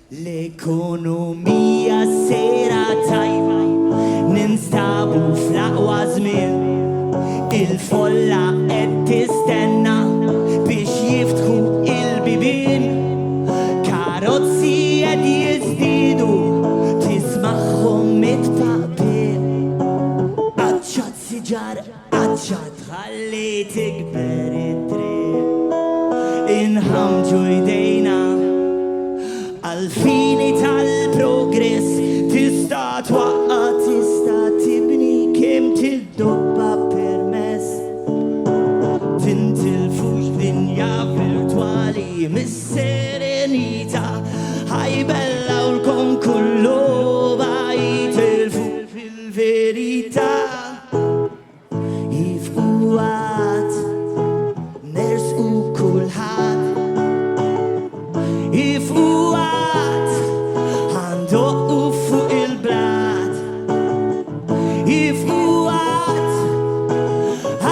L-ekonomija sejra tajba, ninstabu fl-aqwa żmien. Il-folla qed tistenna biex jiftħu il-bibien. Karozzi qed jiżdiedu, tismagħhom mitpaqbin. Aċċad siġar, aċċad ħalli tikber id-drieb. Inħamġu jdejna għal-fini tal-progress, tista' twaqqa, tista' tibni kemm tiddobba permess. Tintilfux dinja virtwali mis-serenità, ħajbellawlkom kullu jitilfu fil-verità. Jifqu għad, nersqu kulħadd. Jifqu għad, ħandoqqu fuq il-blat. Jifqu għad,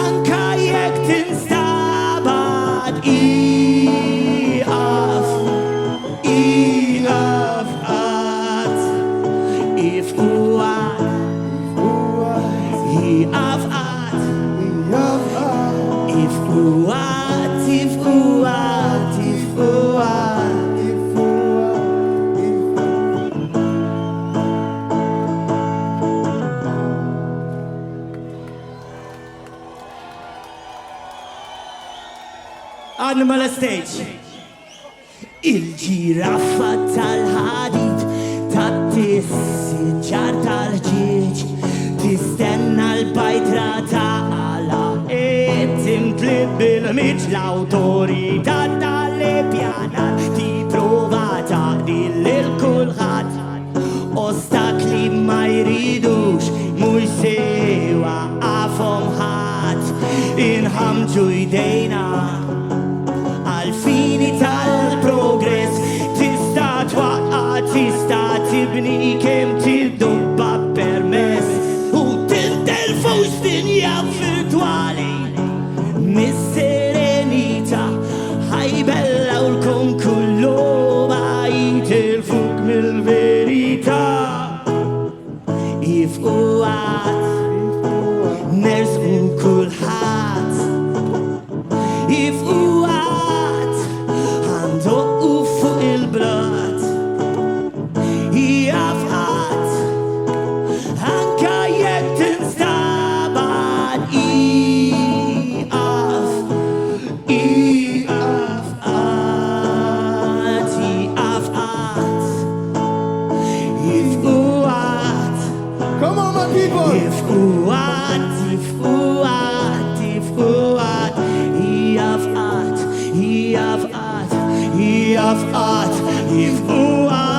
anka jekk tinstabad. Iqaf għad. Jifqu għad, iqaf għad. Jifqu għad, jifqu għad, jifqu għad. Animal Stage. Il-ġiraffa tal-ħadid, tat-tissiġġar tal-ġieġ, tistenna l-bajtra taqala, timtlib bil-miġ l-awtorità tal-ipjanar, tipprova taqdi lil kulħadd. Ostakli ma jridux, mhux se jwaqqafhom ħadd. Inħamġu jdejna għal-fini tal-progress, tista' twaqqa, tista' tibni kemm tiddobba permess. U tintelfux dinja virtwali mis-serenità, ħajbellawlkom kullu jitilfuk mill-verità. Jifqu għad, nersqu kulħadd. Jifqu għad, ħandoqqu fuq il-blat. Jaqaf għad, anka jekk tinstabad. Iqaf għad, iqaf għad. Jifqu għad. Come on, my people! Jifqu għad, jifqu għad, jifqu għad. Jaqaf għad, jaqaf għad, jaqaf għad. Jifqu għad.